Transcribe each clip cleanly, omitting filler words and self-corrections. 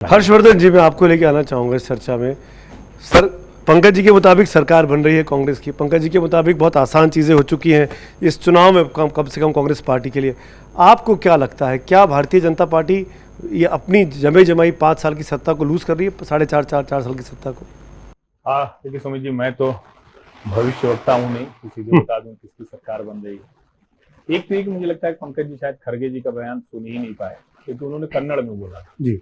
हर्षवर्धन जी, मैं आपको लेके आना चाहूँगा इस चर्चा में। सर, पंकज जी के मुताबिक सरकार बन रही है कांग्रेस की। पंकज जी के मुताबिक बहुत आसान चीज़ें हो चुकी हैं इस चुनाव में, कम से कम कांग्रेस पार्टी के लिए। आपको क्या लगता है, क्या भारतीय जनता पार्टी ये अपनी जमे जमाई 5 साल की सत्ता को लूज कर रही है, 4.5 साल की सत्ता को? हाँ, देखिए सुमित जी, मैं तो भविष्यवक्ता हूँ नहीं कि सीधे बता दूं किसकी सरकार बन रही है। एक तो एक मुझे लगता है पंकज जी शायद खड़गे जी का बयान सुन ही नहीं पाए, क्योंकि उन्होंने कन्नड़ में बोला जी।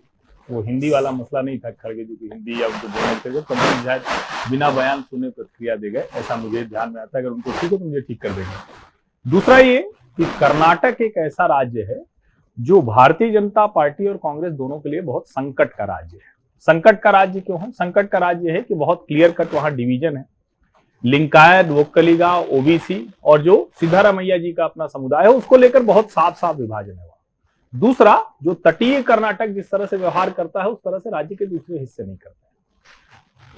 वो हिंदी वाला मसला नहीं था। खड़गे जी की हिंदी या उनको बोलने थे, पंकज जी शायद बिना बयान सुने प्रतिक्रिया दे गए, ऐसा मुझे ध्यान में आता है। अगर उनको ठीक है तो मुझे ठीक कर देंगे। दूसरा ये कि कर्नाटक एक ऐसा राज्य है जो भारतीय जनता पार्टी और कांग्रेस दोनों के लिए बहुत संकट का राज्य है। संकट का राज्य क्यों है? संकट का राज्य है कि बहुत क्लियर कट वहां डिवीजन है। लिंगायत, वोक्कलिगा, ओबीसी और जो सिद्धारमैया जी का अपना समुदाय है उसको लेकर बहुत साफ साफ विभाजन है वहां। दूसरा, जो तटीय कर्नाटक जिस तरह से व्यवहार करता है उस तरह से राज्य के दूसरे हिस्से नहीं करता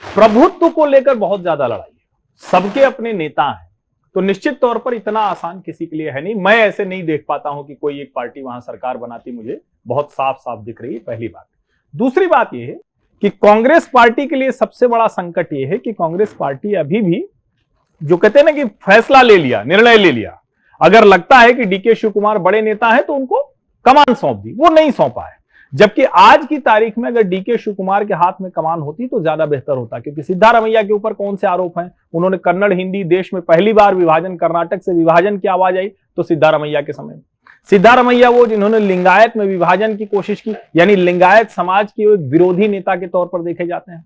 है। प्रभुत्व को लेकर बहुत ज्यादा लड़ाई है, सबके अपने नेता हैं, तो निश्चित तौर पर इतना आसान किसी के लिए है नहीं। मैं ऐसे नहीं देख पाता हूं कि कोई एक पार्टी वहां सरकार बनाती, मुझे बहुत साफ साफ दिख रही है, पहली बात। दूसरी बात यह है कि कांग्रेस पार्टी के लिए सबसे बड़ा संकट यह है कि कांग्रेस पार्टी अभी भी जो कहते हैं ना कि फैसला ले लिया, निर्णय ले लिया, अगर लगता है कि डीके शिव कुमार बड़े नेता है तो उनको कमान सौंप दी, वो नहीं सौंपा है। जबकि आज की तारीख में अगर डीके शिव कुमार के हाथ में कमान होती तो ज्यादा बेहतर होता, क्योंकि सिद्धारमैया के ऊपर कौन से आरोप हैं? उन्होंने कन्नड़ हिंदी, देश में पहली बार विभाजन, कर्नाटक से विभाजन की आवाज आई तो सिद्धारमैया के समय में। सिद्धारमैया वो जिन्होंने लिंगायत में विभाजन की कोशिश की, यानी लिंगायत समाज के एक विरोधी नेता के तौर पर देखे जाते हैं।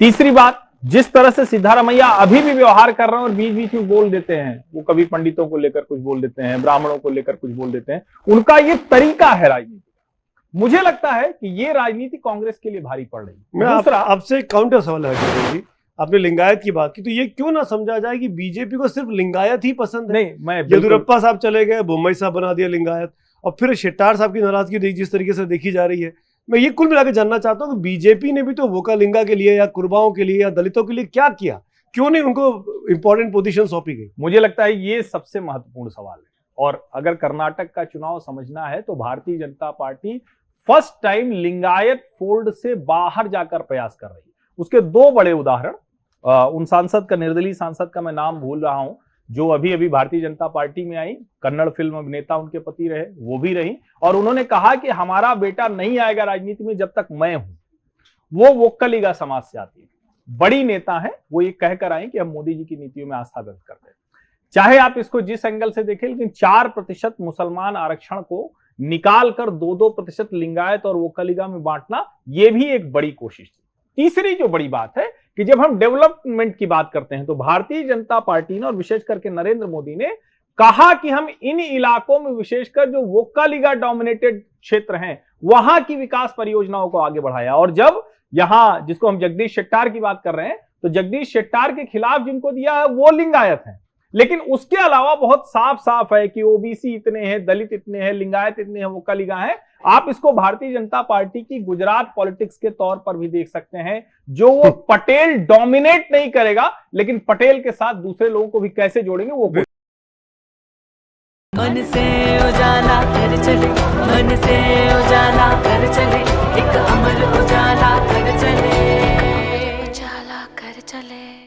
तीसरी बात, जिस तरह से सिद्धारमैया अभी भी व्यवहार कर रहे हैं और बीच बीच में बोल देते हैं, वो कभी पंडितों को लेकर कुछ बोल देते हैं, ब्राह्मणों को लेकर कुछ बोल देते हैं, उनका ये तरीका है राजनीति। मुझे लगता है कि ये राजनीति कांग्रेस के लिए भारी पड़ रही है। मैं आपसे काउंटर सवाल है, आपने लिंगायत की बात की, तो ये क्यों ना समझा जाए कि बीजेपी को सिर्फ लिंगायत ही पसंद है? नहीं, मैं येदियुरप्पा साहब चले गए, बोम्मई साहब बना दिया लिंगायत, और फिर शेट्टार साहब की नाराजगी जिस तरीके से देखी जा रही है। मैं ये कुल मिलाकर जानना चाहता हूँ कि बीजेपी ने भी तो वोकालिंगा के लिए या कुर्बाओं के लिए या दलितों के लिए क्या किया, क्यों नहीं उनको इंपॉर्टेंट पोजीशन सौंपी गई? मुझे लगता है ये सबसे महत्वपूर्ण सवाल है। और अगर कर्नाटक का चुनाव समझना है तो Bharatiya Janata party first time Lingayat fold से बाहर जाकर प्रयास कर रही है। उसके दो बड़े उदाहरण, उन सांसद का, निर्दलीय सांसद का मैं नाम भूल रहा हूं, जो अभी अभी भारतीय जनता पार्टी में आई, कन्नड़ फिल्म अभिनेता उनके पति रहे, वो भी रही, और उन्होंने कहा कि हमारा बेटा नहीं आएगा राजनीति में जब तक मैं हूं। वो वोक्कलिगा समाज से आती है, बड़ी नेता है, वो ये कहकर आई कि हम मोदी जी की नीतियों में आस्था व्यक्त करते हैं। चाहे आप इसको जिस एंगल से देखें, लेकिन 4% मुसलमान आरक्षण को निकाल कर 2-2% लिंगायत और वोक्कलिगा में बांटना, यह भी एक बड़ी कोशिश थी। तीसरी जो बड़ी बात है कि जब हम डेवलपमेंट की बात करते हैं तो भारतीय जनता पार्टी ने और विशेष करके नरेंद्र मोदी ने कहा कि हम इन इलाकों में, विशेषकर जो वोक्कलिगा डोमिनेटेड क्षेत्र हैं, वहां की विकास परियोजनाओं को आगे बढ़ाया। और जब यहां, जिसको हम जगदीश शेट्टार की बात कर रहे हैं, तो जगदीश शेट्टार के खिलाफ जिनको दिया है वो लिंगायत है, लेकिन उसके अलावा बहुत साफ साफ है कि ओबीसी इतने हैं, दलित इतने हैं, लिंगायत इतने हैं, वोक्कलिगा हैं। आप इसको भारतीय जनता पार्टी की गुजरात पॉलिटिक्स के तौर पर भी देख सकते हैं, जो वो पटेल डोमिनेट नहीं करेगा, लेकिन पटेल के साथ दूसरे लोगों को भी कैसे जोड़ेंगे वो। मन से उजाला कर चले, मन से उजाला कर चले, एक अमर उजाला कर चले, उजाला कर चले।